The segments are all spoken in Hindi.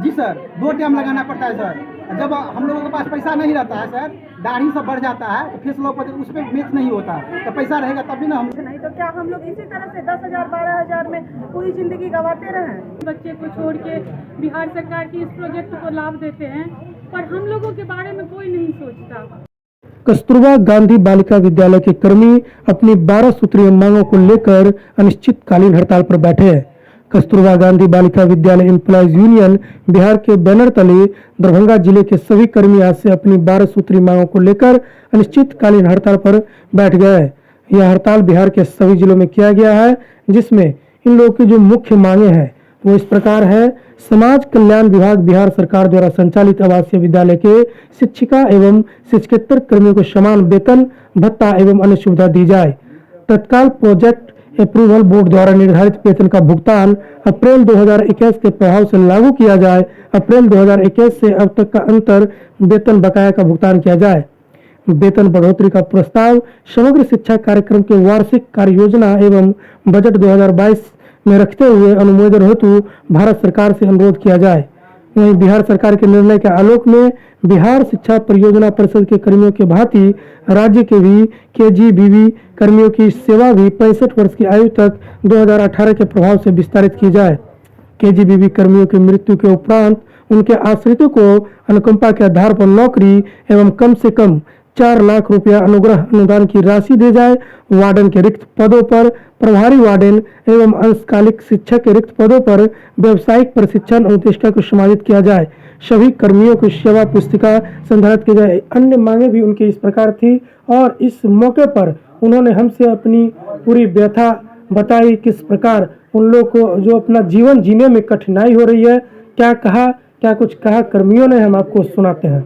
जी सर, 2 टाइम लगाना पड़ता है सर। जब हम लोगों के पास पैसा नहीं रहता है सर, दाढ़ी सब बढ़ जाता है तो फेस लॉक पर उस पर मैच नहीं होता, तो पैसा रहेगा तब भी ना हम नहीं तो क्या हम लोग इसी तरह से 10,000 12,000 में पूरी जिंदगी गंवाते रहें? बच्चे को छोड़ के बिहार सरकार की इस प्रोजेक्ट को लाभ देते हैं, पर हम लोगों के बारे में कोई नहीं सोचता। कस्तूरबा गांधी बालिका विद्यालय के कर्मी अपनी 12 सूत्रीय मांगों को लेकर अनिश्चितकालीन हड़ताल पर बैठे हैं। कस्तूरबा गांधी बालिका विद्यालय एम्प्लॉयज यूनियन बिहार के बैनर तले दरभंगा जिले के सभी कर्मी आज से अपनी 12 सूत्रीय मांगों को लेकर अनिश्चितकालीन हड़ताल पर बैठ गए हैं। यह हड़ताल बिहार के सभी जिलों में किया गया है, जिसमें इन लोगों की जो मुख्य मांगे हैं वो इस प्रकार है। समाज कल्याण विभाग बिहार सरकार द्वारा संचालित आवासीय विद्यालय के शिक्षिका एवं शिक्षकेतर कर्मियों को समान वेतन भत्ता एवं अन्य सुविधा दी जाए। तत्काल प्रोजेक्ट अप्रूवल बोर्ड द्वारा निर्धारित वेतन का भुगतान अप्रैल 2021 के प्रभाव से लागू किया जाए। अप्रैल 2021 से अब तक का अंतर वेतन बकाया का भुगतान किया जाए। वेतन बढ़ोतरी का प्रस्ताव समग्र शिक्षा कार्यक्रम के वार्षिक कार्य योजना एवं बजट 2022 में रखते हुए अनुमोदन हेतु भारत सरकार से अनुरोध किया जाए। वहीं बिहार सरकार के निर्णय के आलोक में बिहार शिक्षा परियोजना परिषद के कर्मियों के भांति राज्य के भी KGBV कर्मियों की सेवा भी 65 वर्ष की आयु तक 2018 के प्रभाव से विस्तारित की जाए। KGBV कर्मियों की मृत्यु के उपरांत उनके आश्रितों को अनुकंपा के आधार पर नौकरी एवं कम से कम 4 लाख रुपया अनुग्रह अनुदान की राशि दी जाए। वार्डन के रिक्त पदों पर प्रभारी वार्डन एवं अंशकालिक शिक्षक के रिक्त पदों पर व्यावसायिक प्रशिक्षण अनुदेशिका को समाहित किया जाए। सभी कर्मियों की सेवा पुस्तिका संधारित की जाए। अन्य मांगे भी उनकी इस प्रकार थी और इस मौके पर उन्होंने हमसे अपनी पूरी व्यथा बताई, किस प्रकार उन लोग को जो अपना जीवन जीने में कठिनाई हो रही है। क्या कहा, क्या कुछ कहा कर्मियों ने, हम आपको सुनाते हैं।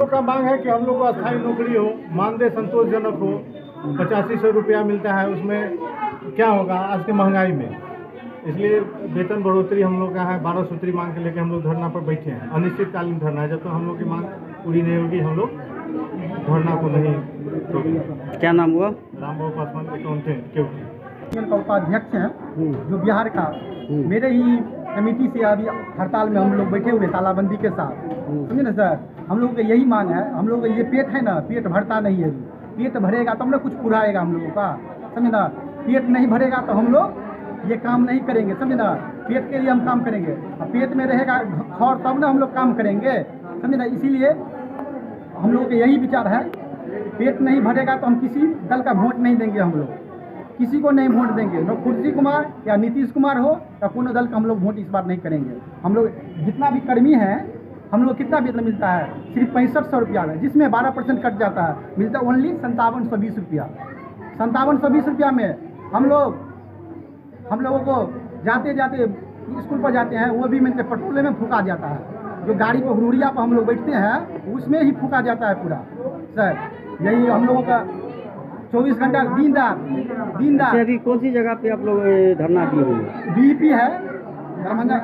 का मांग है कि हम लोग को अस्थायी नौकरी हो, मानदेय संतोषजनक हो। 8500 रुपया मिलता है, उसमें क्या होगा आज की महंगाई में। इसलिए वेतन बढ़ोतरी हम लोग का है। 12 सूत्री मांग के लेकर हम लोग धरना पर बैठे हैं। अनिश्चितकालीन धरना है, जब तक हम लोग की मांग पूरी नहीं होगी हम लोग धरना को नहीं तोड़ेंगे। क्या नाम हुआ? रामबाबू पासवान, अकाउंटेंट केवटी का उपाध्यक्ष हैं जो बिहार का। मेरे ही कमेटी से अभी हड़ताल में हम लोग बैठे हुए तालाबंदी के साथ, समझे ना सर। हम लोगों का यही मांग है। हम लोग ये पेट है ना, पेट भरता नहीं है। पेट भरेगा तब ना कुछ पुराएगा हम लोगों का, समझे ना। पेट नहीं भरेगा तो हम लोग ये काम नहीं करेंगे, समझे ना। पेट के लिए हम काम करेंगे, पेट में रहेगा खौर तब ना हम लोग काम करेंगे, समझे ना। इसीलिए हम लोगों का यही विचार है, पेट नहीं भरेगा तो हम किसी दल का वोट नहीं देंगे। हम लोग किसी को नहीं वोट देंगे, न खुर्शी कुमार या नीतीश कुमार हो या कोनो दल का हम लोग वोट इस बार नहीं करेंगे। हम लोग जितना भी कर्मी हैं, हम लोग कितना वेतन मिलता है? सिर्फ 6500 रुपया में, जिसमें 12% कट जाता है। मिलता है ओनली 5720 रुपया। 5720 रुपया में हम लोगों को जाते जाते स्कूल पर जाते हैं, वो भी मिलते पेट्रोल में फूका जाता है। जो गाड़ी पर हुरूरिया पर हम लोग बैठते हैं उसमें ही फूका जाता है पूरा सर। यही हम लोगों का 24 घंटा दिन रात। अभी कौन सी जगह पे आप लोग धरना दिए हुए हैं? BEP है, दरभंगा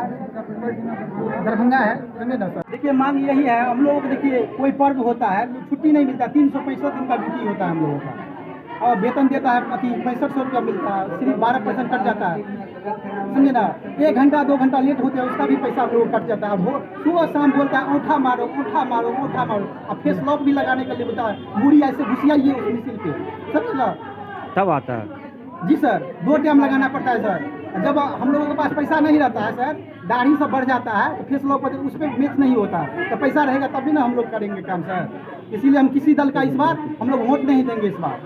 है, समझे ना सर। देखिए मांग यही है हम लोगों को। देखिए कोई पर्व होता है, छुट्टी नहीं मिलता। 365 दिन का ड्यूटी होता है हम लोगों का, और वेतन देता है 6500 रुपया मिलता है। सिर्फ 12% कट जाता है, समझे ना। 1 घंटा 2 घंटा लेट होते हैं उसका भी पैसा हम लोग कट जाता है। सुबह शाम बोलता है औंठा मारो औंठा मारो औंठा मारो। अब फेस लॉक भी लगाने के लिए बोलता है, बूढ़ी ऐसे घुसियाइए उस मिसिल पे, समझे ना। तब आता है जी सर, 2 टाइम लगाना पड़ता है सर। जब हम लोगों के पास पैसा नहीं रहता है सर, दाढ़ी सब बढ़ जाता है तो फेस लॉक पर उस पर मैच नहीं होता, तो पैसा रहेगा तब भी ना हम लोग करेंगे काम सर। इसीलिए हम किसी दल का इस बार हम लोग वोट नहीं देंगे। इस बार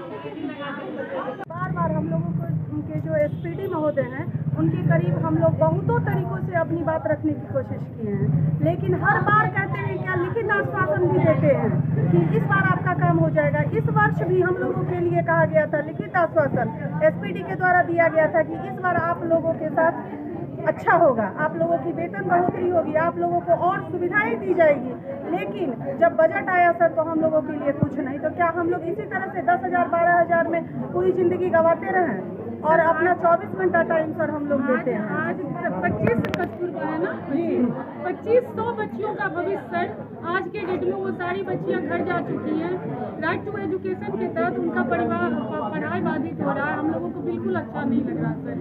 बार हम लोगों को उनके जो SPD महोदय हैं उनके करीब हम लोग बहुतों तरीकों से अपनी बात रखने की कोशिश किए हैं, लेकिन हर बार कहते हैं क्या लिखित आश्वासन भी देते हैं कि इस बार आपका काम हो जाएगा। इस वर्ष भी हम लोगों के लिए कहा गया था, लिखित आश्वासन SPD के द्वारा दिया गया था कि इस बार आप लोगों के साथ अच्छा होगा, आप लोगों की वेतन बढ़ोतरी होगी, आप लोगों को और सुविधाएं दी जाएगी। लेकिन जब बजट आया सर तो हम लोगों के लिए कुछ नहीं। तो क्या हम लोग इसी तरह से 10,000 12,000 में पूरी जिंदगी गंवाते रहें? और अपना 24 घंटा टाइम सर हम लोग देते हैं। आज 25 कस्तूरबा है ना, 2500 बच्चियों का भविष्य सर। आज के डेट में वो सारी बच्चियां घर जा चुकी हैं। राइट टू एजुकेशन के तहत उनका परिवार पढ़ाई बाधित हो रहा है। हम लोगों को बिल्कुल अच्छा नहीं लग रहा सर।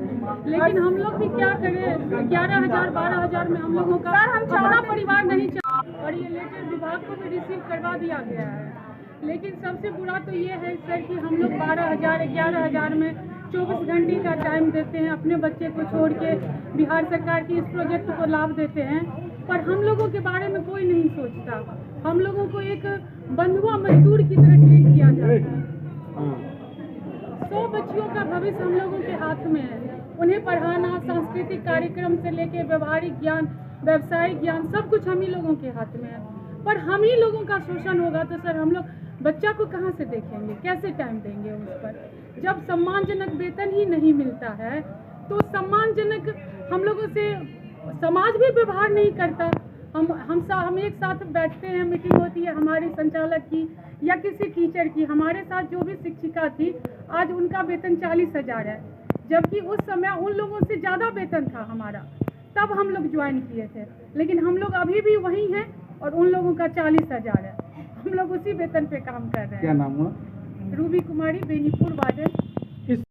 लेकिन हम लोग भी क्या करें, 11,000 12,000 में हम लोगों का अपना परिवार नहीं चाहता और ये लेटर विभाग को भी रिसीव करवा दिया गया है। लेकिन सबसे बुरा तो ये है सर कि हम लोग 12,000 11,000 में 24 घंटे का टाइम देते हैं, अपने बच्चे को छोड़ के बिहार सरकार की इस प्रोजेक्ट को लाभ देते हैं, पर हम लोगों के बारे में कोई नहीं सोचता। हम लोगों को एक बंधुआ मजदूर की तरह ट्रीट किया जाता है। 100 बच्चियों का भविष्य हम लोगों के हाथ में है। उन्हें पढ़ाना, सांस्कृतिक कार्यक्रम से लेकर व्यवहारिक ज्ञान, व्यवसायिक ज्ञान, सब कुछ हम ही लोगों के हाथ में है। पर हम ही लोगों का शोषण होगा तो सर हम लोग बच्चा को कहाँ से देखेंगे, कैसे टाइम देंगे उस पर? जब सम्मानजनक वेतन ही नहीं मिलता है तो सम्मानजनक हम लोगों से समाज भी व्यवहार नहीं करता। हम एक साथ बैठते हैं, मीटिंग होती है हमारे संचालक की या किसी टीचर की, हमारे साथ जो भी शिक्षिका थी, आज उनका वेतन 40,000 है, जबकि उस समय उन लोगों से ज़्यादा वेतन था हमारा, तब हम लोग ज्वाइन किए थे। लेकिन हम लोग अभी भी वही हैं और उन लोगों का 40,000 है। हम लोग उसी वेतन पे काम कर रहे हैं। क्या नाम हुआ? रूबी कुमारी, बेनीपुर वार्डन।